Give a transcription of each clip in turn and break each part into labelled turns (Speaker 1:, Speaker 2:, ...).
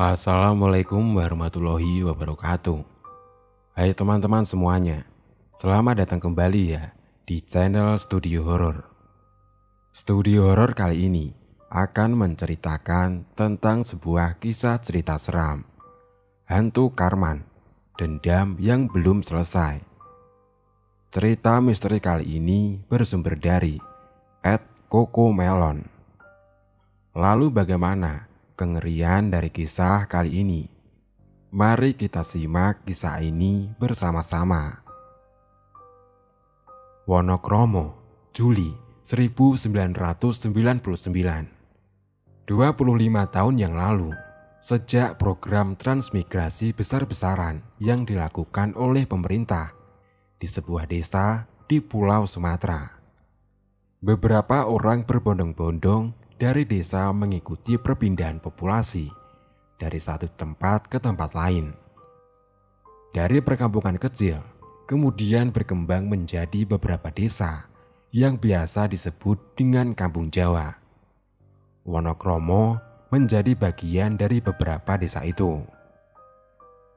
Speaker 1: Assalamualaikum warahmatullahi wabarakatuh. Hai teman-teman semuanya, selamat datang kembali ya di channel Studio Horor. Studio Horor kali ini akan menceritakan tentang sebuah kisah cerita seram, hantu Karman, dendam yang belum selesai. Cerita misteri kali ini bersumber dari @kokomelon. Lalu bagaimana kengerian dari kisah kali ini? Mari kita simak kisah ini bersama-sama. Wonokromo, Juli 1999. 25 tahun yang lalu, sejak program transmigrasi besar-besaran yang dilakukan oleh pemerintah di sebuah desa di Pulau Sumatera. Beberapa orang berbondong-bondong dari desa mengikuti perpindahan populasi dari satu tempat ke tempat lain. Dari perkampungan kecil, kemudian berkembang menjadi beberapa desa yang biasa disebut dengan kampung Jawa. Wonokromo menjadi bagian dari beberapa desa itu.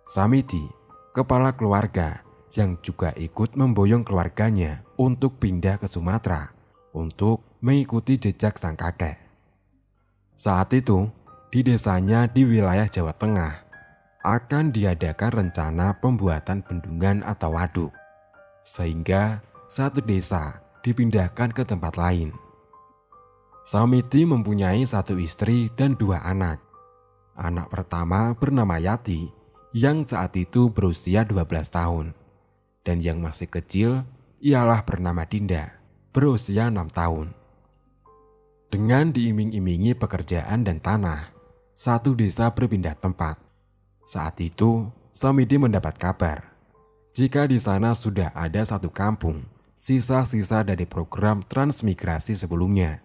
Speaker 1: Samiti, kepala keluarga yang juga ikut memboyong keluarganya untuk pindah ke Sumatera untuk mengikuti jejak sang kakek. Saat itu, di desanya di wilayah Jawa Tengah akan diadakan rencana pembuatan bendungan atau waduk, sehingga satu desa dipindahkan ke tempat lain. Samiti mempunyai satu istri dan dua anak. Anak pertama bernama Yati yang saat itu berusia 12 tahun, dan yang masih kecil ialah bernama Dinda berusia 6 tahun. Dengan diiming-imingi pekerjaan dan tanah, satu desa berpindah tempat. Saat itu, Samidi mendapat kabar jika di sana sudah ada satu kampung, sisa-sisa dari program transmigrasi sebelumnya.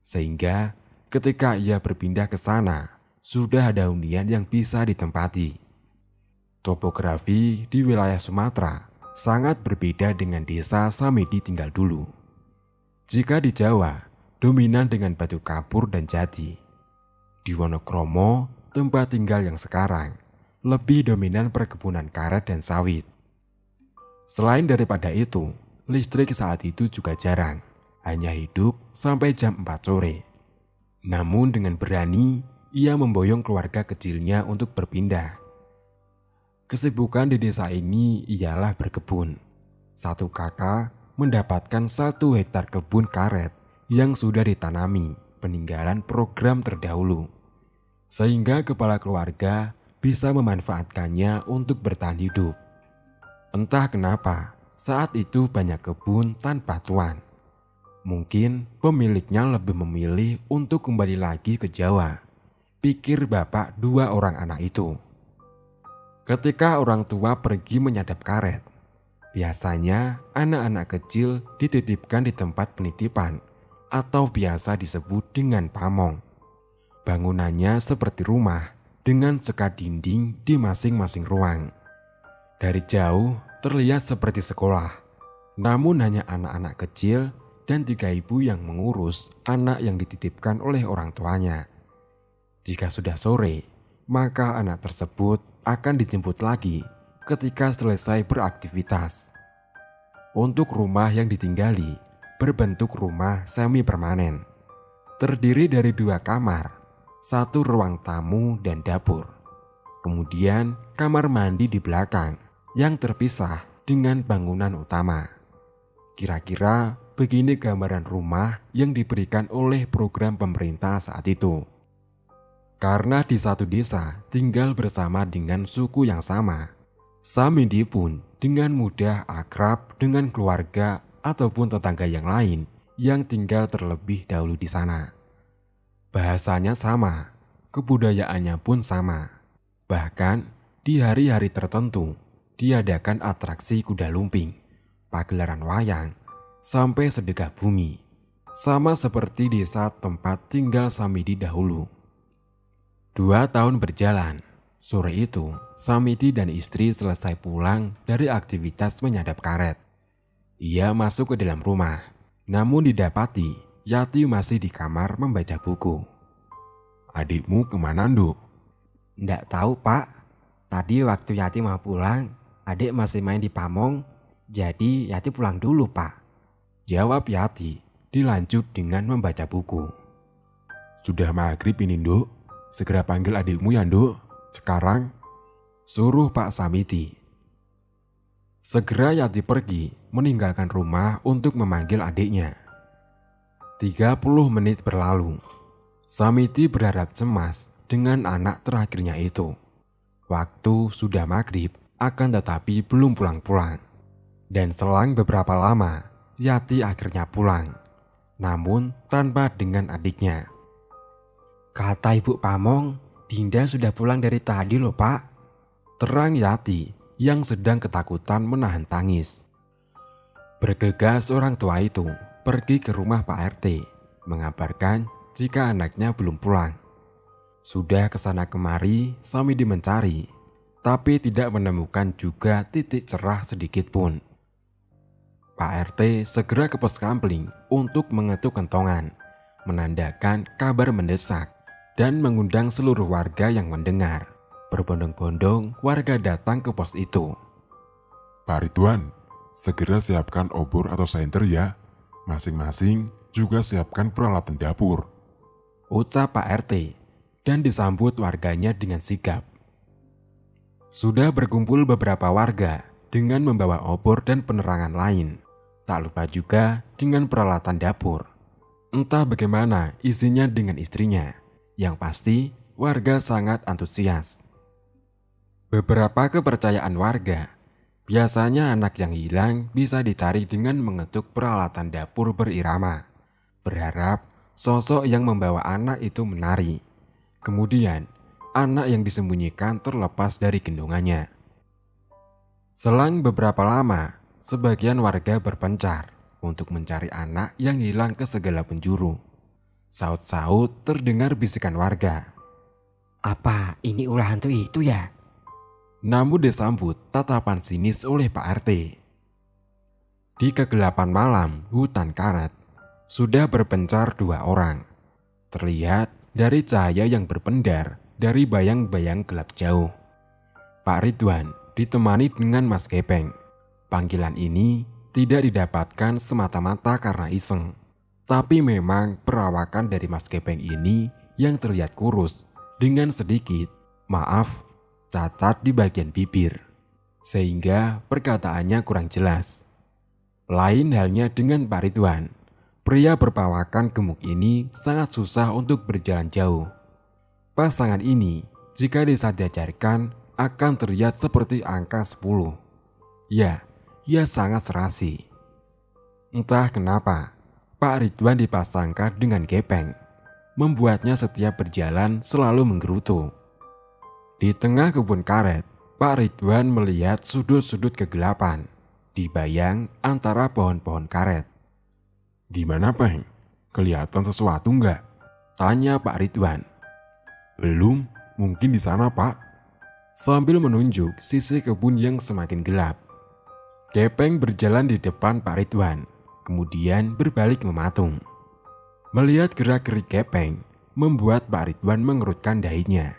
Speaker 1: Sehingga ketika ia berpindah ke sana, sudah ada hunian yang bisa ditempati. Topografi di wilayah Sumatera sangat berbeda dengan desa Samidi tinggal dulu. Jika di Jawa, dominan dengan batu kapur dan jati. Di Wonokromo, tempat tinggal yang sekarang, lebih dominan perkebunan karet dan sawit. Selain daripada itu, listrik saat itu juga jarang, hanya hidup sampai jam 4 sore. Namun dengan berani, ia memboyong keluarga kecilnya untuk berpindah. Kesibukan di desa ini ialah berkebun. Satu kakak mendapatkan 1 hektar kebun karet yang sudah ditanami peninggalan program terdahulu, sehingga kepala keluarga bisa memanfaatkannya untuk bertahan hidup. Entah kenapa, saat itu banyak kebun tanpa tuan. Mungkin pemiliknya lebih memilih untuk kembali lagi ke Jawa, pikir bapak 2 orang anak itu. Ketika orang tua pergi menyadap karet, biasanya anak-anak kecil dititipkan di tempat penitipan atau biasa disebut dengan pamong. Bangunannya seperti rumah dengan sekat dinding di masing-masing ruang. Dari jauh terlihat seperti sekolah, namun hanya anak-anak kecil dan 3 ibu yang mengurus anak yang dititipkan oleh orang tuanya. Jika sudah sore, maka anak tersebut akan dijemput lagi ketika selesai beraktivitas. Untuk rumah yang ditinggali berbentuk rumah semi permanen, terdiri dari 2 kamar, 1 ruang tamu dan dapur. Kemudian kamar mandi di belakang yang terpisah dengan bangunan utama. Kira-kira begini gambaran rumah yang diberikan oleh program pemerintah saat itu. Karena di satu desa tinggal bersama dengan suku yang sama, Samidi pun dengan mudah akrab dengan keluarga ataupun tetangga yang lain yang tinggal terlebih dahulu di sana. Bahasanya sama, kebudayaannya pun sama. Bahkan di hari-hari tertentu diadakan atraksi kuda lumping, pagelaran wayang, sampai sedekah bumi, sama seperti desa tempat tinggal Samidi dahulu. 2 tahun berjalan. Sore itu, Samidi dan istri selesai pulang dari aktivitas menyadap karet. Ia masuk ke dalam rumah, namun didapati Yati masih di kamar membaca buku. "Adikmu kemana, Nduk?"
Speaker 2: Ndak tahu Pak, tadi waktu Yati mau pulang, adik masih main di Pamong, jadi Yati pulang dulu Pak.
Speaker 1: Jawab Yati, dilanjut dengan membaca buku. Sudah maghrib ini Nduk, segera panggil adikmu ya Nduk, sekarang, suruh Pak Samiti. Segera Yati pergi meninggalkan rumah untuk memanggil adiknya. 30 menit berlalu. Samiti berharap cemas dengan anak terakhirnya itu. Waktu sudah maghrib, akan tetapi belum pulang-pulang. Dan selang beberapa lama, Yati akhirnya pulang. Namun tanpa dengan adiknya.
Speaker 2: Kata Ibu Pamong, Dinda sudah pulang dari tadi loh Pak.
Speaker 1: Terang Yati yang sedang ketakutan menahan tangis. Bergegas orang tua itu pergi ke rumah Pak RT, mengabarkan jika anaknya belum pulang. Sudah kesana kemari Samidi mencari, tapi tidak menemukan juga titik cerah sedikit pun. Pak RT segera ke pos kampling untuk mengetuk kentongan, menandakan kabar mendesak, dan mengundang seluruh warga yang mendengar. Berbondong-bondong warga datang ke pos itu.
Speaker 3: Pak Ridwan, segera siapkan obor atau senter ya. Masing-masing juga siapkan peralatan dapur,
Speaker 1: ucap Pak RT, dan disambut warganya dengan sigap. Sudah berkumpul beberapa warga dengan membawa obor dan penerangan lain. Tak lupa juga dengan peralatan dapur. Entah bagaimana isinya dengan istrinya. Yang pasti warga sangat antusias. Beberapa kepercayaan warga, biasanya anak yang hilang bisa dicari dengan mengetuk peralatan dapur berirama. Berharap sosok yang membawa anak itu menari. Kemudian anak yang disembunyikan terlepas dari gendongannya. Selang beberapa lama, sebagian warga berpencar untuk mencari anak yang hilang ke segala penjuru. Saut-saut terdengar bisikan warga.
Speaker 2: Apa ini ulah hantu itu ya?
Speaker 1: Namun disambut tatapan sinis oleh Pak RT. Di kegelapan malam hutan karet, sudah berpencar 2 orang. Terlihat dari cahaya yang berpendar dari bayang-bayang gelap jauh. Pak Ridwan ditemani dengan Mas Gepeng. Panggilan ini tidak didapatkan semata-mata karena iseng. Tapi memang perawakan dari Mas Gepeng ini yang terlihat kurus dengan sedikit, cacat di bagian bibir. Sehingga perkataannya kurang jelas. Lain halnya dengan Pak Ridwan. Pria berpawakan gemuk ini sangat susah untuk berjalan jauh. Pasangan ini jika disejajarkan akan terlihat seperti angka 10. Ya, ia sangat serasi. Entah kenapa, Pak Ridwan dipasangkan dengan Gepeng, membuatnya setiap berjalan selalu menggerutu. Di tengah kebun karet, Pak Ridwan melihat sudut-sudut kegelapan, dibayang antara pohon-pohon karet.
Speaker 3: Gimana Peng? Kelihatan sesuatu nggak?
Speaker 1: Tanya Pak Ridwan.
Speaker 3: Belum, mungkin di sana Pak.
Speaker 1: Sambil menunjuk sisi kebun yang semakin gelap. Gepeng berjalan di depan Pak Ridwan, kemudian berbalik mematung. Melihat gerak-gerik Gepeng, membuat Pak Ridwan mengerutkan dahinya.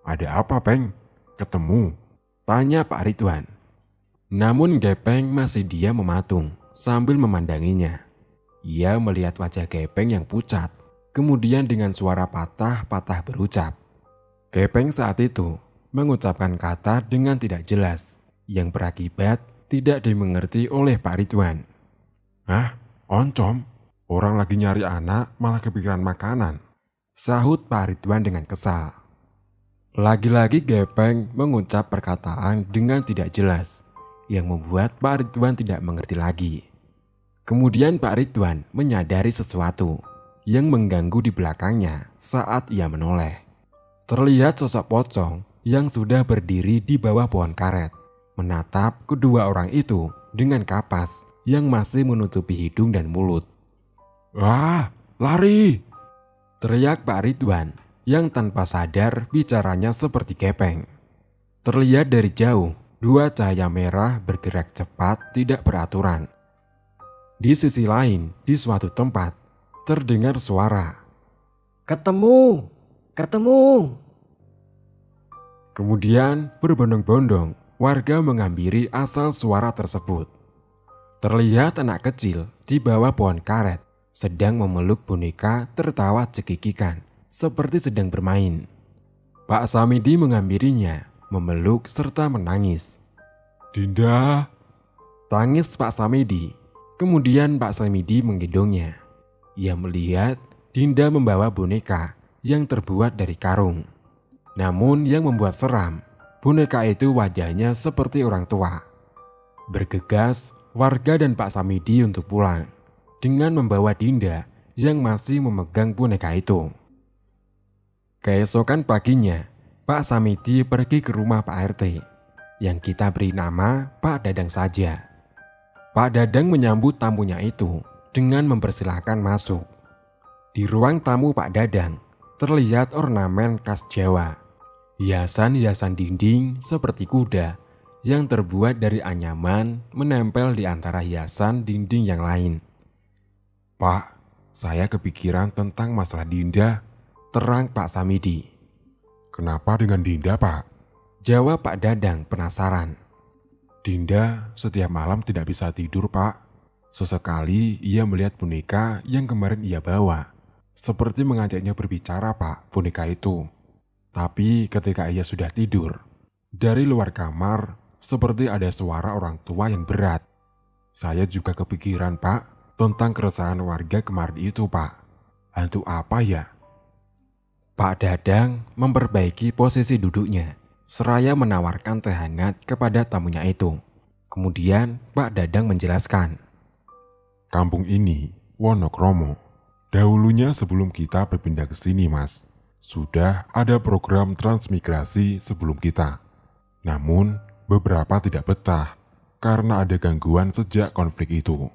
Speaker 3: Ada apa Peng? Ketemu?
Speaker 1: Tanya Pak Ridwan. Namun Gepeng masih diam mematung sambil memandanginya. Ia melihat wajah Gepeng yang pucat, kemudian dengan suara patah-patah berucap. Gepeng saat itu mengucapkan kata dengan tidak jelas, yang berakibat tidak dimengerti oleh Pak Ridwan.
Speaker 3: Hah? Oncom? Orang lagi nyari anak malah kepikiran makanan,
Speaker 1: sahut Pak Ridwan dengan kesal. Lagi-lagi Gepeng mengucap perkataan dengan tidak jelas, yang membuat Pak Ridwan tidak mengerti lagi. Kemudian Pak Ridwan menyadari sesuatu yang mengganggu di belakangnya saat ia menoleh. Terlihat sosok pocong yang sudah berdiri di bawah pohon karet, menatap kedua orang itu dengan kapas yang masih menutupi hidung dan mulut.
Speaker 3: "Wah, lari!"
Speaker 1: teriak Pak Ridwan yang tanpa sadar bicaranya seperti Gepeng. Terlihat dari jauh, 2 cahaya merah bergerak cepat tidak beraturan. Di sisi lain, di suatu tempat, terdengar suara.
Speaker 2: Ketemu! Ketemu!
Speaker 1: Kemudian berbondong-bondong warga menghampiri asal suara tersebut. Terlihat anak kecil di bawah pohon karet sedang memeluk boneka tertawa cekikikan seperti sedang bermain. Pak Samidi menghampirinya, memeluk serta menangis.
Speaker 3: Dinda,
Speaker 1: Tangis Pak Samidi. Kemudian Pak Samidi menggendongnya. Ia melihat Dinda membawa boneka yang terbuat dari karung. Namun yang membuat seram, boneka itu wajahnya seperti orang tua. Bergegas warga dan Pak Samidi untuk pulang dengan membawa Dinda yang masih memegang boneka itu. Keesokan paginya, Pak Samidi pergi ke rumah Pak RT yang kita beri nama Pak Dadang saja. Pak Dadang menyambut tamunya itu dengan mempersilahkan masuk. Di ruang tamu Pak Dadang terlihat ornamen khas Jawa. Hiasan-hiasan dinding seperti kuda yang terbuat dari anyaman menempel di antara hiasan dinding yang lain.
Speaker 3: Pak, saya kepikiran tentang masalah Dinda.
Speaker 1: Terang Pak Samidi.
Speaker 3: Kenapa dengan Dinda, Pak?
Speaker 1: Jawab Pak Dadang penasaran.
Speaker 3: Dinda setiap malam tidak bisa tidur, Pak. Sesekali ia melihat boneka yang kemarin ia bawa. Seperti mengajaknya berbicara, Pak, boneka itu. Tapi ketika ia sudah tidur, dari luar kamar seperti ada suara orang tua yang berat. Saya juga kepikiran, Pak, tentang keresahan warga kemarin itu, Pak. Hantu apa ya?
Speaker 1: Pak Dadang memperbaiki posisi duduknya, seraya menawarkan teh hangat kepada tamunya itu. Kemudian Pak Dadang menjelaskan.
Speaker 3: Kampung ini, Wonokromo. Dahulunya sebelum kita berpindah ke sini, Mas, sudah ada program transmigrasi sebelum kita. Namun, beberapa tidak betah karena ada gangguan sejak konflik itu.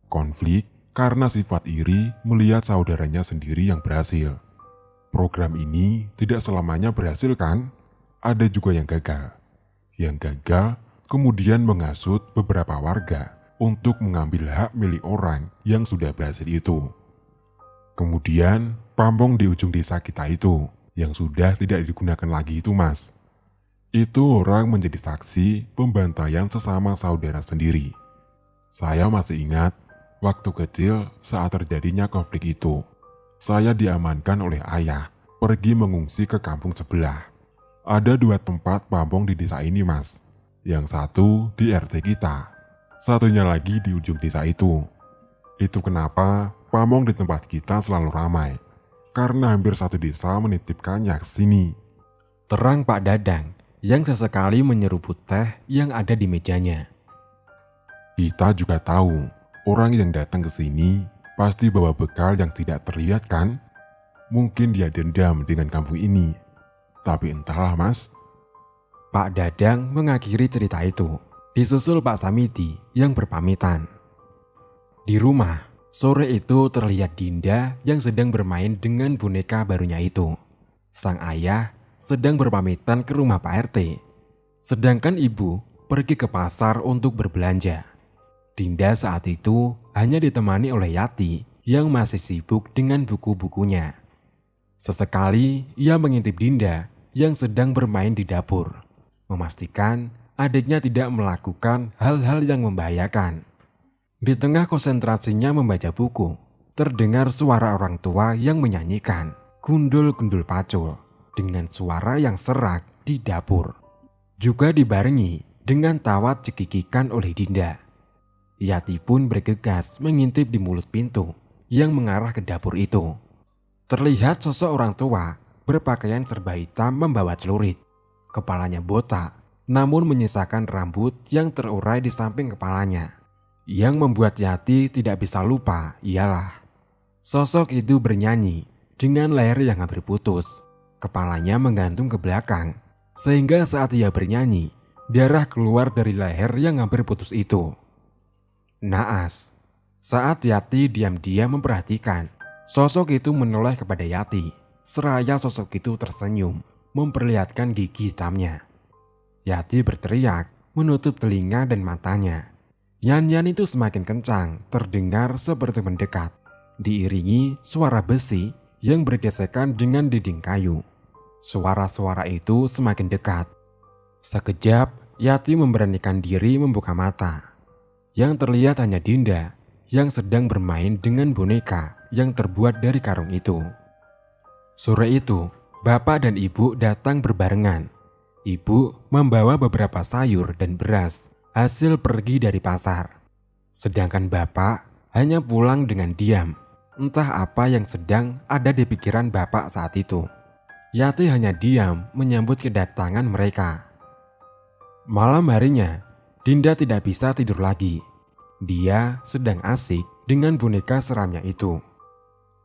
Speaker 3: Konflik karena sifat iri melihat saudaranya sendiri yang berhasil. Program ini tidak selamanya berhasil kan? Ada juga yang gagal. Yang gagal kemudian menghasut beberapa warga untuk mengambil hak milik orang yang sudah berhasil itu. Kemudian pamong di ujung desa kita itu yang sudah tidak digunakan lagi itu, Mas. Itu orang menjadi saksi pembantaian sesama saudara sendiri. Saya masih ingat waktu kecil saat terjadinya konflik itu. Saya diamankan oleh ayah, pergi mengungsi ke kampung sebelah. Ada 2 tempat pamong di desa ini, Mas. Yang satu di RT kita, satunya lagi di ujung desa itu. Itu kenapa pamong di tempat kita selalu ramai, karena hampir satu desa menitipkannya ke sini.
Speaker 1: Terang Pak Dadang yang sesekali menyeruput teh yang ada di mejanya.
Speaker 3: Kita juga tahu, orang yang datang ke sini pasti bawa bekal yang tidak terlihat kan? Mungkin dia dendam dengan kampung ini. Tapi entahlah, Mas.
Speaker 1: Pak Dadang mengakhiri cerita itu, disusul Pak Samidi yang berpamitan. Di rumah, sore itu terlihat Dinda yang sedang bermain dengan boneka barunya itu. Sang ayah sedang berpamitan ke rumah Pak RT. Sedangkan ibu pergi ke pasar untuk berbelanja. Dinda saat itu hanya ditemani oleh Yati yang masih sibuk dengan buku-bukunya. Sesekali ia mengintip Dinda yang sedang bermain di dapur, memastikan adiknya tidak melakukan hal-hal yang membahayakan. Di tengah konsentrasinya membaca buku, terdengar suara orang tua yang menyanyikan gundul-gundul pacul dengan suara yang serak di dapur. Juga dibarengi dengan tawa cekikikan oleh Dinda. Yati pun bergegas mengintip di mulut pintu yang mengarah ke dapur itu. Terlihat sosok orang tua berpakaian serba hitam membawa celurit. Kepalanya botak, namun menyisakan rambut yang terurai di samping kepalanya. Yang membuat Yati tidak bisa lupa ialah sosok itu bernyanyi dengan leher yang hampir putus. Kepalanya menggantung ke belakang, sehingga saat ia bernyanyi, darah keluar dari leher yang hampir putus itu. Naas, saat Yati diam-diam memperhatikan, sosok itu menoleh kepada Yati, seraya sosok itu tersenyum, memperlihatkan gigi hitamnya. Yati berteriak, menutup telinga dan matanya. Nyanyian itu semakin kencang, terdengar seperti mendekat, diiringi suara besi yang bergesekan dengan dinding kayu. Suara-suara itu semakin dekat. Sekejap, Yati memberanikan diri membuka mata. Yang terlihat hanya Dinda yang sedang bermain dengan boneka yang terbuat dari karung itu. Sore itu, bapak dan ibu datang berbarengan. Ibu membawa beberapa sayur dan beras hasil pergi dari pasar. Sedangkan bapak hanya pulang dengan diam. Entah apa yang sedang ada di pikiran bapak saat itu. Yati hanya diam menyambut kedatangan mereka. Malam harinya, Dinda tidak bisa tidur lagi. Dia sedang asik dengan boneka seramnya itu.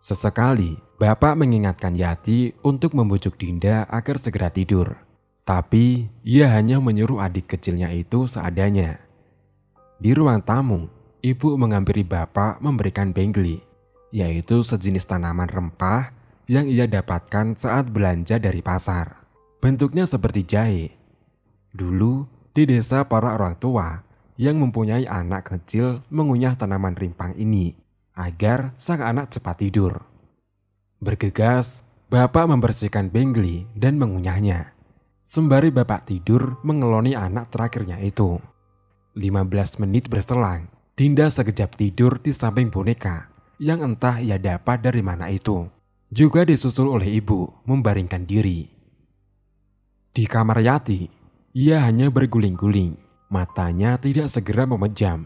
Speaker 1: Sesekali, bapak mengingatkan Yati untuk membujuk Dinda agar segera tidur. Tapi, ia hanya menyuruh adik kecilnya itu seadanya. Di ruang tamu, ibu menghampiri bapak memberikan bengli, yaitu sejenis tanaman rempah yang ia dapatkan saat belanja dari pasar. Bentuknya seperti jahe. Dulu, di desa para orang tua yang mempunyai anak kecil mengunyah tanaman rimpang ini agar sang anak cepat tidur. Bergegas, bapak membersihkan bengli dan mengunyahnya. Sembari bapak tidur mengeloni anak terakhirnya itu. 15 menit berselang, Dinda sekejap tidur di samping boneka yang entah ia dapat dari mana itu. Juga disusul oleh ibu membaringkan diri. Di kamar Yati, ia hanya berguling-guling, matanya tidak segera memejam.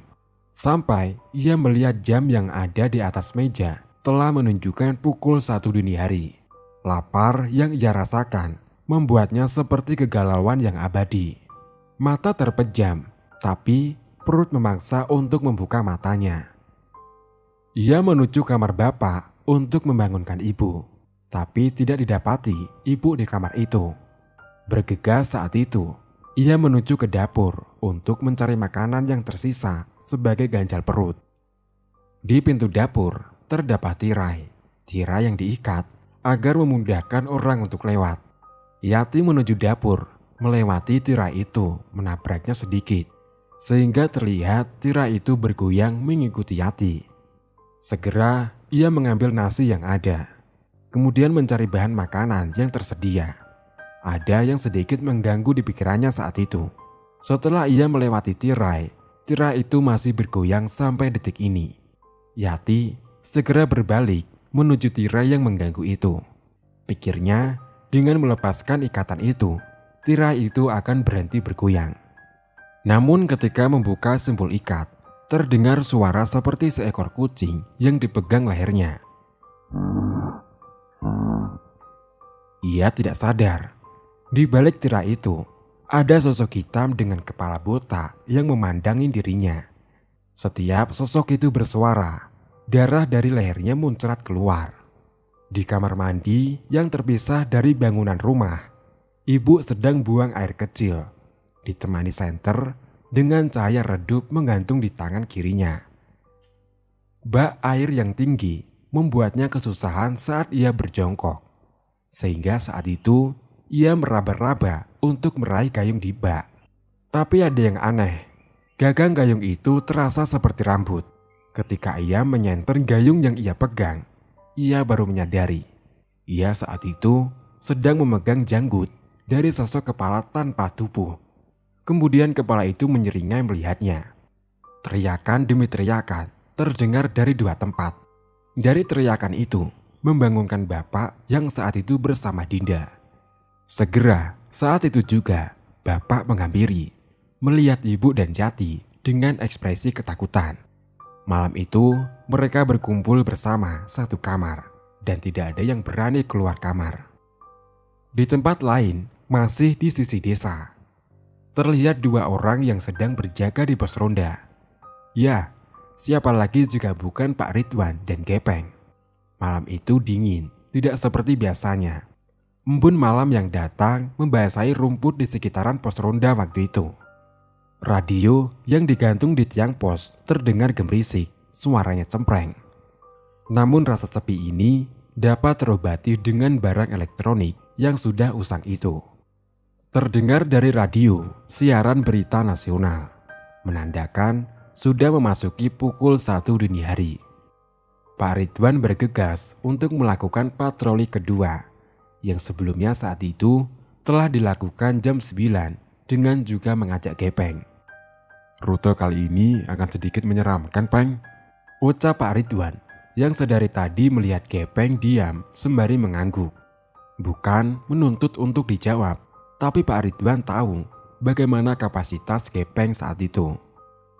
Speaker 1: Sampai ia melihat jam yang ada di atas meja telah menunjukkan pukul 1 dini hari. Lapar yang ia rasakan membuatnya seperti kegalauan yang abadi. Mata terpejam, tapi perut memaksa untuk membuka matanya. Ia menuju kamar bapak untuk membangunkan ibu, tapi tidak didapati ibu di kamar itu. Bergegas saat itu, ia menuju ke dapur untuk mencari makanan yang tersisa sebagai ganjal perut. Di pintu dapur terdapat tirai yang diikat agar memudahkan orang untuk lewat. Yati menuju dapur, melewati tirai itu menabraknya sedikit, sehingga terlihat tirai itu bergoyang mengikuti Yati. Segera ia mengambil nasi yang ada, kemudian mencari bahan makanan yang tersedia. Ada yang sedikit mengganggu di pikirannya saat itu. Setelah ia melewati tirai itu masih bergoyang sampai detik ini. Yati segera berbalik menuju tirai yang mengganggu itu. Pikirnya, dengan melepaskan ikatan itu, tirai itu akan berhenti bergoyang. Namun ketika membuka simpul ikat, terdengar suara seperti seekor kucing yang dipegang lehernya. Ia tidak sadar. Di balik tirai itu, ada sosok hitam dengan kepala botak yang memandangi dirinya. Setiap sosok itu bersuara, darah dari lehernya muncrat keluar. Di kamar mandi yang terpisah dari bangunan rumah, ibu sedang buang air kecil, ditemani senter dengan cahaya redup menggantung di tangan kirinya. Bak air yang tinggi membuatnya kesusahan saat ia berjongkok, sehingga saat itu ia meraba-raba untuk meraih gayung di bak. Tapi ada yang aneh, gagang gayung itu terasa seperti rambut. Ketika ia menyenter gayung yang ia pegang, ia baru menyadari ia saat itu sedang memegang janggut dari sosok kepala tanpa tubuh. Kemudian kepala itu menyeringai melihatnya. Teriakan demi teriakan terdengar dari dua tempat. Dari teriakan itu membangunkan bapak yang saat itu bersama Dinda. Segera saat itu juga bapak menghampiri, melihat ibu dan Yati dengan ekspresi ketakutan. Malam itu mereka berkumpul bersama satu kamar dan tidak ada yang berani keluar kamar. Di tempat lain, masih di sisi desa, terlihat dua orang yang sedang berjaga di pos ronda. Ya, siapa lagi jika bukan Pak Ridwan dan Gepeng. Malam itu dingin, tidak seperti biasanya. Embun malam yang datang membasahi rumput di sekitaran pos ronda waktu itu. Radio yang digantung di tiang pos terdengar gemerisik, suaranya cempreng. Namun rasa sepi ini dapat terobati dengan barang elektronik yang sudah usang itu. Terdengar dari radio siaran berita nasional, menandakan sudah memasuki pukul 1 dini hari. Pak Ridwan bergegas untuk melakukan patroli kedua. yang sebelumnya saat itu telah dilakukan jam 9 dengan juga mengajak Gepeng.
Speaker 3: Rute kali ini akan sedikit menyeramkan, Peng.
Speaker 1: Ucap Pak Ridwan yang sedari tadi melihat Gepeng diam sembari mengangguk. Bukan menuntut untuk dijawab, tapi Pak Ridwan tahu bagaimana kapasitas Gepeng saat itu.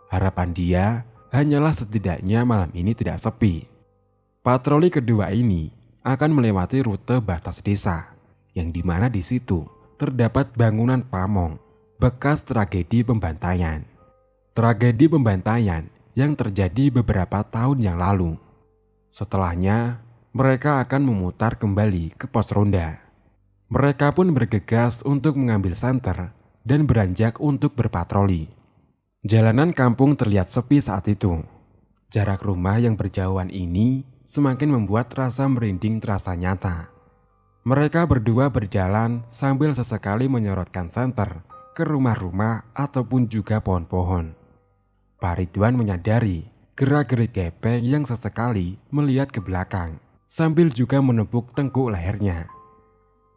Speaker 1: Harapan dia hanyalah setidaknya malam ini tidak sepi. Patroli kedua ini akan melewati rute batas desa, yang dimana di situ terdapat bangunan pamong bekas tragedi pembantaian. Tragedi pembantaian yang terjadi beberapa tahun yang lalu. Setelahnya, mereka akan memutar kembali ke pos ronda. Mereka pun bergegas untuk mengambil senter dan beranjak untuk berpatroli. Jalanan kampung terlihat sepi saat itu. Jarak rumah yang berjauhan ini semakin membuat rasa merinding terasa nyata. Mereka berdua berjalan sambil sesekali menyorotkan senter ke rumah-rumah ataupun juga pohon-pohon. Pak Ridwan menyadari gerak-gerik Gepeng yang sesekali melihat ke belakang sambil juga menepuk tengkuk lehernya.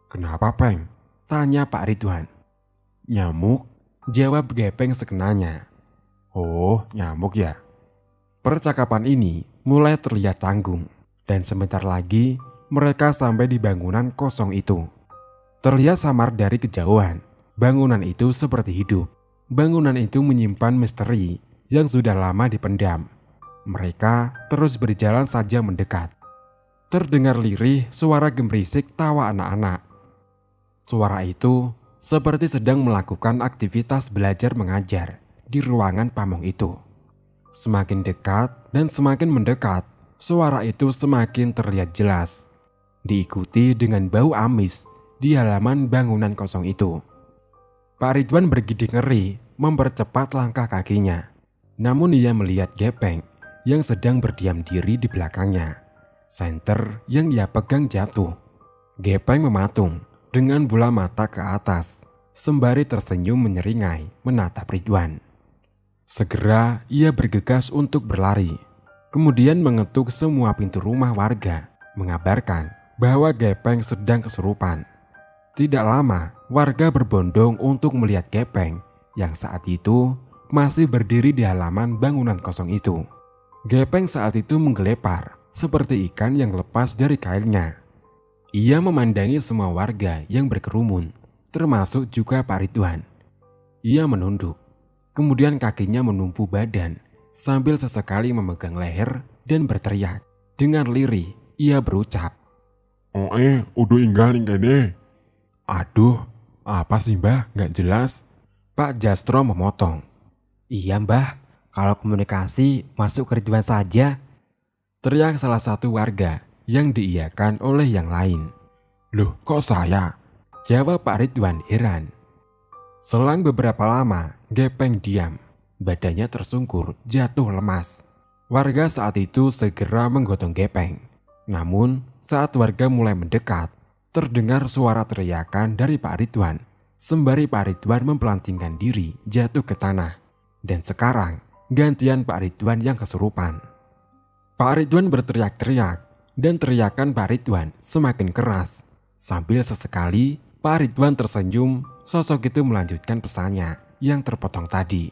Speaker 3: Kenapa, Peng?
Speaker 1: Tanya Pak Ridwan.
Speaker 3: Nyamuk?
Speaker 1: Jawab Gepeng sekenanya.
Speaker 3: Oh, nyamuk ya?
Speaker 1: Percakapan ini mulai terlihat canggung dan sebentar lagi mereka sampai di bangunan kosong itu. Terlihat samar dari kejauhan, bangunan itu seperti hidup. Bangunan itu menyimpan misteri yang sudah lama dipendam. Mereka terus berjalan saja mendekat. Terdengar lirih suara gemerisik tawa anak-anak. Suara itu seperti sedang melakukan aktivitas belajar mengajar di ruangan pamong itu. Semakin dekat dan semakin mendekat, suara itu semakin terlihat jelas. Diikuti dengan bau amis di halaman bangunan kosong itu. Pak Ridwan bergidik ngeri mempercepat langkah kakinya. Namun ia melihat Gepeng yang sedang berdiam diri di belakangnya. Senter yang ia pegang jatuh. Gepeng mematung dengan bola mata ke atas, sembari tersenyum menyeringai menatap Ridwan. Segera ia bergegas untuk berlari. Kemudian mengetuk semua pintu rumah warga, mengabarkan bahwa Gepeng sedang kesurupan. Tidak lama, warga berbondong untuk melihat Gepeng yang saat itu masih berdiri di halaman bangunan kosong itu. Gepeng saat itu menggelepar seperti ikan yang lepas dari kailnya. Ia memandangi semua warga yang berkerumun, termasuk juga Pak Ridwan. Ia menunduk, kemudian kakinya menumpu badan sambil sesekali memegang leher dan berteriak. Dengan lirih, ia berucap,
Speaker 3: udah inggal kene.
Speaker 1: Aduh, apa sih mbah, gak jelas. Pak Jastro memotong.
Speaker 2: Iya mbah, kalau komunikasi masuk ke Ridwan saja.
Speaker 1: Teriak salah satu warga yang diiyakan oleh yang lain.
Speaker 3: Loh, kok saya?
Speaker 1: Jawab Pak Ridwan heran. Selang beberapa lama, Gepeng diam. Badannya tersungkur, jatuh lemas. Warga saat itu segera menggotong Gepeng. Namun, saat warga mulai mendekat, terdengar suara teriakan dari Pak Ridwan. Sembari Pak Ridwan mempelantingkan diri jatuh ke tanah. Dan sekarang, gantian Pak Ridwan yang kesurupan. Pak Ridwan berteriak-teriak, dan teriakan Pak Ridwan semakin keras. Sambil sesekali, Pak Ridwan tersenyum, sosok itu melanjutkan pesannya yang terpotong tadi.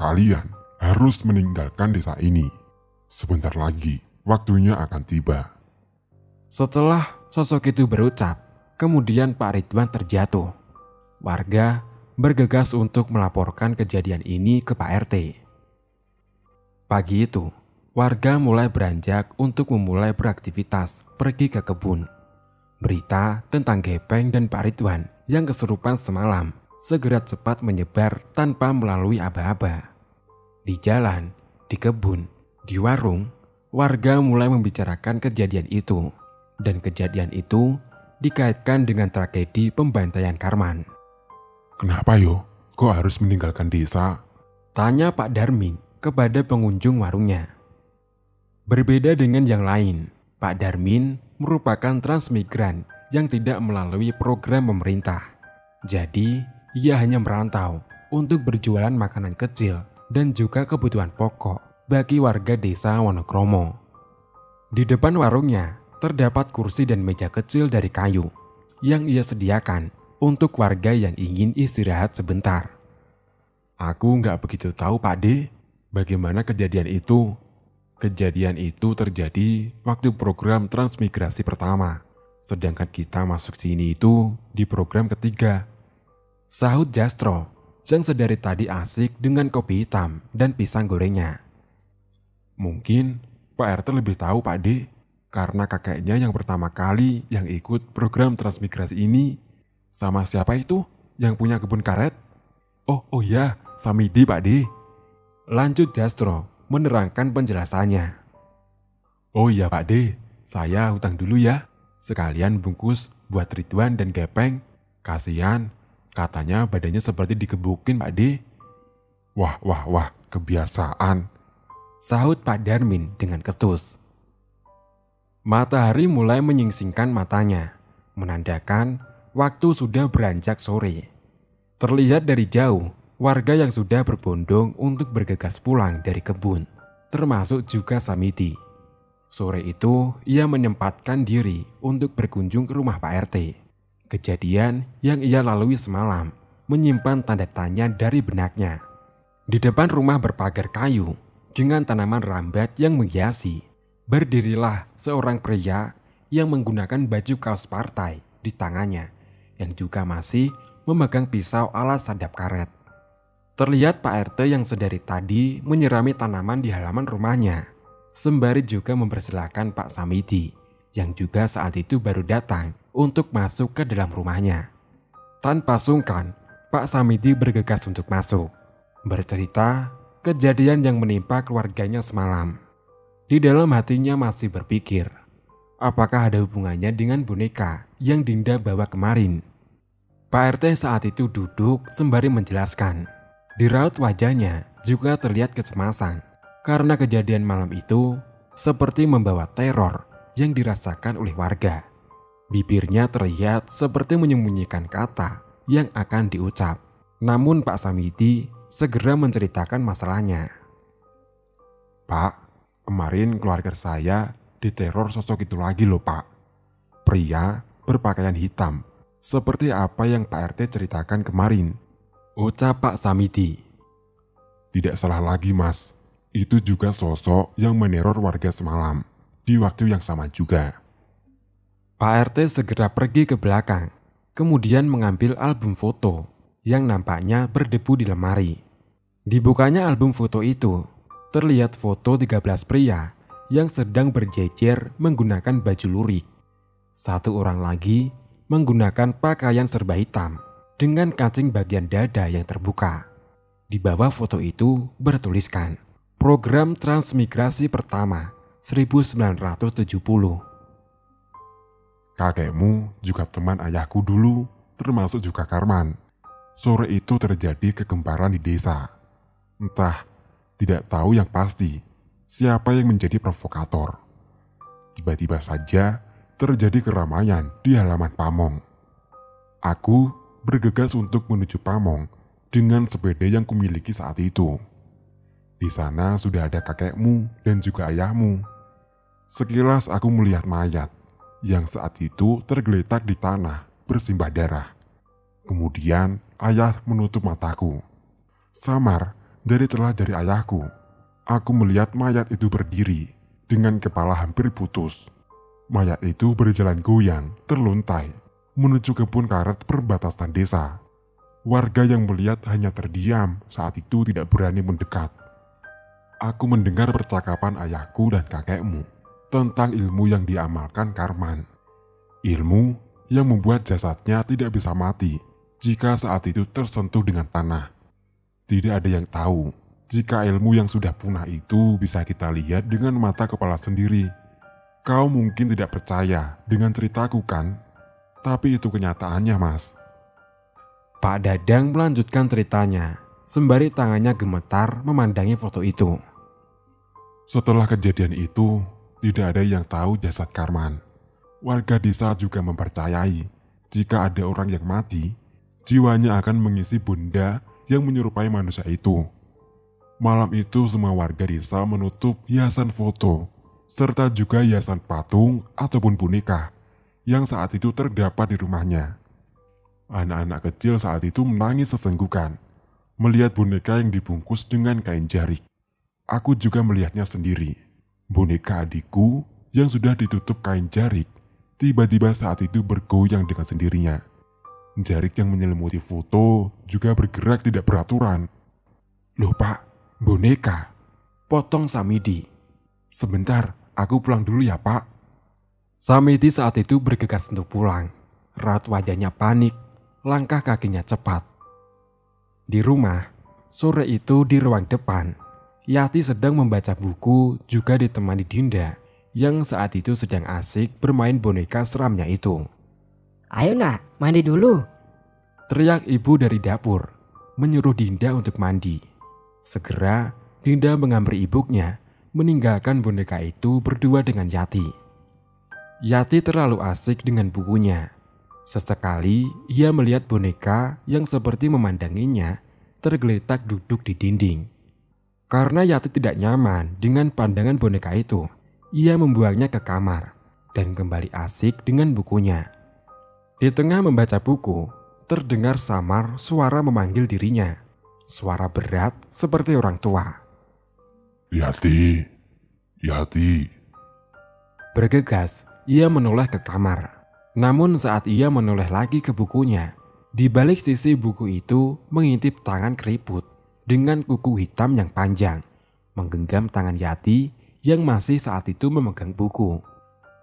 Speaker 3: Kalian harus meninggalkan desa ini. Sebentar lagi, waktunya akan tiba.
Speaker 1: Setelah sosok itu berucap, kemudian Pak Ridwan terjatuh. Warga bergegas untuk melaporkan kejadian ini ke Pak RT. Pagi itu, warga mulai beranjak untuk memulai beraktivitas pergi ke kebun. Berita tentang Gepeng dan Pak Ridwan yang kesurupan semalam segera cepat menyebar tanpa melalui aba-aba. Di jalan, di kebun, di warung, warga mulai membicarakan kejadian itu. Dan kejadian itu dikaitkan dengan tragedi pembantaian Karman.
Speaker 3: Kenapa yo? Kok harus meninggalkan desa?
Speaker 1: Tanya Pak Darmin kepada pengunjung warungnya. Berbeda dengan yang lain, Pak Darmin merupakan transmigran yang tidak melalui program pemerintah. Jadi, ia hanya merantau untuk berjualan makanan kecil dan juga kebutuhan pokok bagi warga desa Wonokromo. Di depan warungnya terdapat kursi dan meja kecil dari kayu. yang ia sediakan untuk warga yang ingin istirahat sebentar. Aku nggak begitu tahu Pak D, bagaimana kejadian itu. Kejadian itu terjadi waktu program transmigrasi pertama, sedangkan kita masuk sini itu di program ketiga. Sahut Jastro, yang sedari tadi asik dengan kopi hitam dan pisang gorengnya. Mungkin Pak RT lebih tahu Pak D, karena kakeknya yang pertama kali yang ikut program transmigrasi ini. Sama siapa itu yang punya kebun karet? Oh ya, Samidi Pak D. Lanjut Jastro menerangkan penjelasannya. Oh iya Pak D, saya hutang dulu ya. Sekalian bungkus buat Ridwan dan Gepeng. Kasihan, katanya badannya seperti dikebukin Pak D.
Speaker 3: Wah, kebiasaan.
Speaker 1: Sahut Pak Darmin dengan ketus. Matahari mulai menyingsingkan matanya, menandakan waktu sudah beranjak sore. Terlihat dari jauh, warga yang sudah berbondong untuk bergegas pulang dari kebun, termasuk juga Samidi. Sore itu, ia menyempatkan diri untuk berkunjung ke rumah Pak RT. Kejadian yang ia lalui semalam menyimpan tanda tanya dari benaknya. Di depan rumah berpagar kayu, dengan tanaman rambat yang menghiasi, berdirilah seorang pria yang menggunakan baju kaos partai di tangannya, yang juga masih memegang pisau alat sadap karet. Terlihat Pak RT yang sedari tadi menyirami tanaman di halaman rumahnya, sembari juga mempersilahkan Pak Samidi, yang juga saat itu baru datang untuk masuk ke dalam rumahnya. Tanpa sungkan, Pak Samidi bergegas untuk masuk, bercerita kejadian yang menimpa keluarganya semalam. Di dalam hatinya masih berpikir, apakah ada hubungannya dengan boneka yang Dinda bawa kemarin? Pak RT saat itu duduk sembari menjelaskan. Di raut wajahnya juga terlihat kecemasan karena kejadian malam itu seperti membawa teror yang dirasakan oleh warga. Bibirnya terlihat seperti menyembunyikan kata yang akan diucap. Namun Pak Samidi segera menceritakan masalahnya.
Speaker 3: Pak, kemarin keluarga saya diteror sosok itu lagi loh Pak. Pria berpakaian hitam, seperti apa yang Pak RT ceritakan kemarin,
Speaker 1: ucap Pak Samidi.
Speaker 3: Tidak salah lagi Mas, itu juga sosok yang meneror warga semalam, di waktu yang sama juga.
Speaker 1: Pak RT segera pergi ke belakang, kemudian mengambil album foto yang nampaknya berdebu di lemari. Dibukanya album foto itu, terlihat foto 13 pria yang sedang berjejer menggunakan baju lurik. Satu orang lagi menggunakan pakaian serba hitam dengan kancing bagian dada yang terbuka. Di bawah foto itu bertuliskan, Program Transmigrasi Pertama 1970.
Speaker 3: Kakekmu juga teman ayahku dulu, termasuk juga Karman. Sore itu terjadi kegemparan di desa. Entah, tidak tahu yang pasti siapa yang menjadi provokator. Tiba-tiba saja terjadi keramaian di halaman pamong. Aku bergegas untuk menuju pamong dengan sepeda yang kumiliki saat itu. Di sana sudah ada kakekmu dan juga ayahmu. Sekilas aku melihat mayat yang saat itu tergeletak di tanah bersimbah darah. Kemudian ayah menutup mataku. Samar dari celah jari ayahku, aku melihat mayat itu berdiri dengan kepala hampir putus. Mayat itu berjalan goyang, terluntai, menuju kebun karet perbatasan desa. Warga yang melihat hanya terdiam, saat itu tidak berani mendekat. Aku mendengar percakapan ayahku dan kakekmu tentang ilmu yang diamalkan Karman. Ilmu yang membuat jasadnya tidak bisa mati jika saat itu tersentuh dengan tanah. Tidak ada yang tahu jika ilmu yang sudah punah itu bisa kita lihat dengan mata kepala sendiri. Kau mungkin tidak percaya dengan ceritaku kan? Tapi itu kenyataannya, Mas.
Speaker 1: Pak Dadang melanjutkan ceritanya, sembari tangannya gemetar memandangi foto itu.
Speaker 3: Setelah kejadian itu, tidak ada yang tahu jasad Karman. Warga desa juga mempercayai, jika ada orang yang mati, jiwanya akan mengisi benda yang menyerupai manusia itu. Malam itu semua warga desa menutup hiasan foto, serta juga hiasan patung ataupun boneka yang saat itu terdapat di rumahnya. Anak-anak kecil saat itu menangis sesenggukan melihat boneka yang dibungkus dengan kain jarik. Aku juga melihatnya sendiri. Boneka adikku yang sudah ditutup kain jarik tiba-tiba saat itu bergoyang dengan sendirinya. Jarik yang menyelimuti foto juga bergerak tidak beraturan.
Speaker 1: "Loh Pak, boneka," potong Samidi. "Sebentar, aku pulang dulu ya Pak." Samidi saat itu bergegas untuk pulang. Raut wajahnya panik, langkah kakinya cepat. Di rumah, sore itu di ruang depan, Yati sedang membaca buku juga ditemani Dinda yang saat itu sedang asik bermain boneka seramnya itu.
Speaker 4: Ayo nak, mandi dulu.
Speaker 1: Teriak ibu dari dapur, menyuruh Dinda untuk mandi. Segera, Dinda menghampiri ibunya, meninggalkan boneka itu berdua dengan Yati. Yati terlalu asik dengan bukunya. Sesekali ia melihat boneka yang seperti memandanginya tergeletak duduk di dinding. Karena Yati tidak nyaman dengan pandangan boneka itu, ia membuangnya ke kamar dan kembali asik dengan bukunya. Di tengah membaca buku, terdengar samar suara memanggil dirinya. Suara berat seperti orang tua.
Speaker 3: Yati, Yati.
Speaker 1: Bergegas, ia menoleh ke kamar. Namun saat ia menoleh lagi ke bukunya, di balik sisi buku itu mengintip tangan keriput dengan kuku hitam yang panjang, menggenggam tangan Yati yang masih saat itu memegang buku.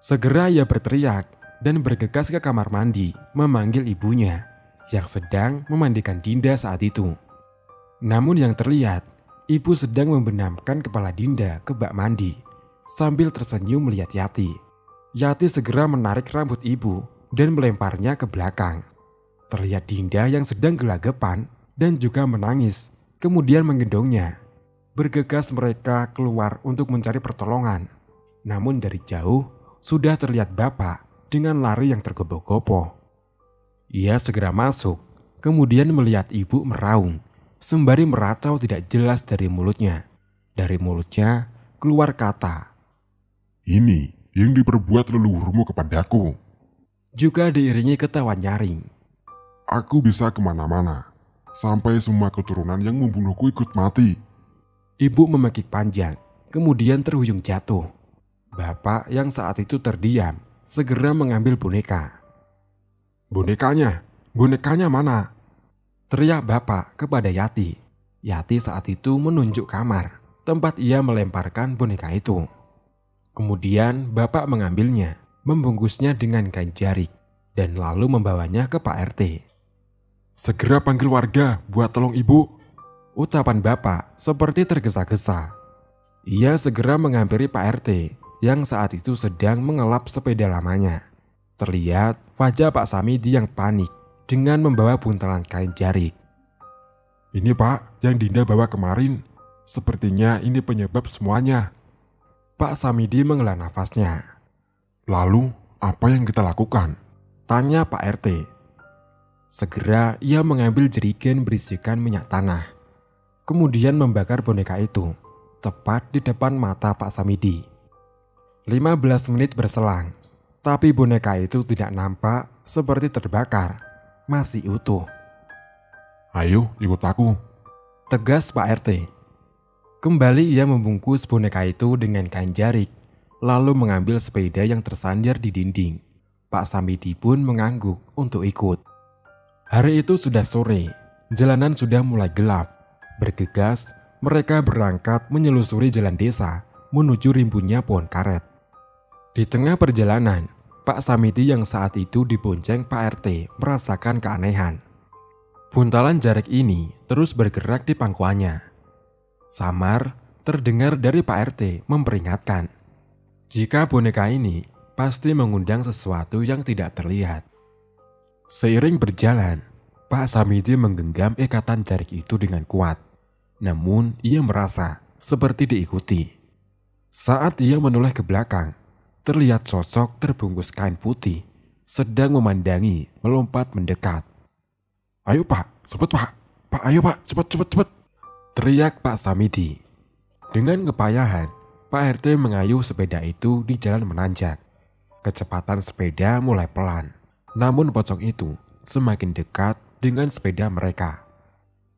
Speaker 1: Segera ia berteriak dan bergegas ke kamar mandi memanggil ibunya yang sedang memandikan Dinda saat itu. Namun yang terlihat, ibu sedang membenamkan kepala Dinda ke bak mandi sambil tersenyum melihat Yati. Yati segera menarik rambut ibu dan melemparnya ke belakang. Terlihat Dinda yang sedang gelagapan dan juga menangis, kemudian menggendongnya. Bergegas mereka keluar untuk mencari pertolongan. Namun dari jauh sudah terlihat bapak dengan lari yang tergopoh-gopoh. Ia segera masuk, kemudian melihat ibu meraung, sembari meracau tidak jelas dari mulutnya. Dari mulutnya keluar kata,
Speaker 3: "Ini yang diperbuat leluhurmu kepadaku."
Speaker 1: Juga diiringi ketawa nyaring.
Speaker 3: "Aku bisa kemana-mana, sampai semua keturunan yang membunuhku ikut mati."
Speaker 1: Ibu memekik panjang, kemudian terhuyung jatuh. Bapak yang saat itu terdiam, segera mengambil boneka. Bonekanya mana?" teriak bapak kepada Yati. Yati saat itu menunjuk kamar, tempat ia melemparkan boneka itu. Kemudian bapak mengambilnya, membungkusnya dengan kain jarik, dan lalu membawanya ke Pak RT. "Segera panggil warga buat tolong ibu," ucapan bapak seperti tergesa-gesa. Ia segera menghampiri Pak RT yang saat itu sedang mengelap sepeda lamanya. Terlihat wajah Pak Samidi yang panik dengan membawa buntalan kain jarik. "Ini Pak, yang Dinda bawa kemarin. Sepertinya ini penyebab semuanya." Pak Samidi menghela nafasnya.
Speaker 3: "Lalu apa yang kita lakukan?"
Speaker 1: tanya Pak RT. Segera ia mengambil jerigen berisikan minyak tanah. Kemudian membakar boneka itu, tepat di depan mata Pak Samidi. 15 menit berselang, tapi boneka itu tidak nampak seperti terbakar, masih utuh.
Speaker 3: "Ayo ikut aku,"
Speaker 1: tegas Pak RT. Kembali ia membungkus boneka itu dengan kain jarik, lalu mengambil sepeda yang tersandar di dinding. Pak Samidi pun mengangguk untuk ikut. Hari itu sudah sore, jalanan sudah mulai gelap. Bergegas, mereka berangkat menyelusuri jalan desa menuju rimbunnya pohon karet. Di tengah perjalanan, Pak Samidi yang saat itu dibonceng Pak RT merasakan keanehan. Buntalan jarik ini terus bergerak di pangkuannya. Samar terdengar dari Pak RT memperingatkan, jika boneka ini pasti mengundang sesuatu yang tidak terlihat. Seiring berjalan, Pak Samidi menggenggam ikatan jarik itu dengan kuat. Namun ia merasa seperti diikuti. Saat ia menoleh ke belakang, terlihat sosok terbungkus kain putih sedang memandangi melompat mendekat.
Speaker 3: "Ayo Pak, cepet Pak. Pak, ayo Pak, cepet.
Speaker 1: Teriak Pak Samidi. Dengan kepayahan, Pak RT mengayuh sepeda itu di jalan menanjak. Kecepatan sepeda mulai pelan, namun pocong itu semakin dekat dengan sepeda mereka.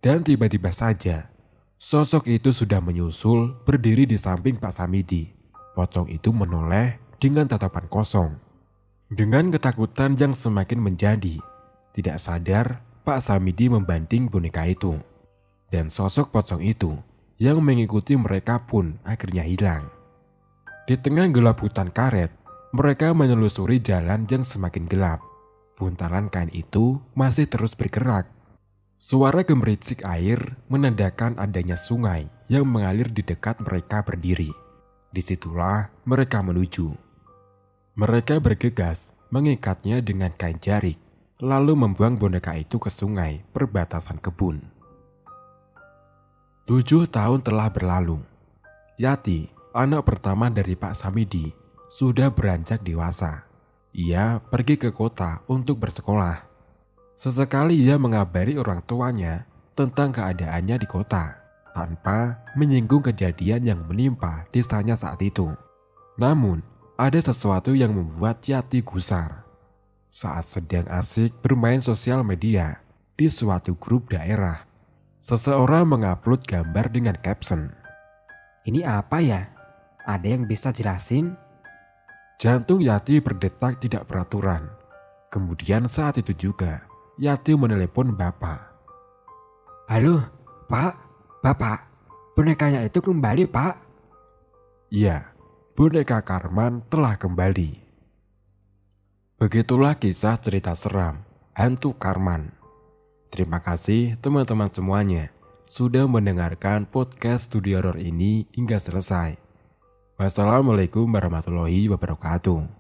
Speaker 1: Dan tiba-tiba saja, sosok itu sudah menyusul berdiri di samping Pak Samidi. Pocong itu menoleh dengan tatapan kosong. Dengan ketakutan yang semakin menjadi, tidak sadar Pak Samidi membanting boneka itu. Dan sosok pocong itu yang mengikuti mereka pun akhirnya hilang. Di tengah gelap hutan karet, mereka menelusuri jalan yang semakin gelap. Buntalan kain itu masih terus bergerak. Suara gemericik air menandakan adanya sungai yang mengalir di dekat mereka berdiri. Disitulah mereka menuju. Mereka bergegas mengikatnya dengan kain jarik, lalu membuang boneka itu ke sungai perbatasan kebun. 7 tahun telah berlalu. Yati, anak pertama dari Pak Samidi, sudah beranjak dewasa. Ia pergi ke kota untuk bersekolah. Sesekali ia mengabari orang tuanya tentang keadaannya di kota, tanpa menyinggung kejadian yang menimpa desanya saat itu. Namun, ada sesuatu yang membuat Yati gusar. Saat sedang asik bermain sosial media di suatu grup daerah, seseorang mengupload gambar dengan caption,
Speaker 2: Ini apa ya? Ada yang bisa jelasin?
Speaker 1: Jantung Yati berdetak tidak beraturan. Kemudian saat itu juga, Yati menelepon bapak.
Speaker 2: Halo, Pak, Bapak, bonekanya itu kembali, Pak.
Speaker 1: Iya, boneka Karman telah kembali. Begitulah kisah cerita seram hantu Karman. Terima kasih teman-teman semuanya sudah mendengarkan podcast Studio Horor ini hingga selesai. Wassalamualaikum warahmatullahi wabarakatuh.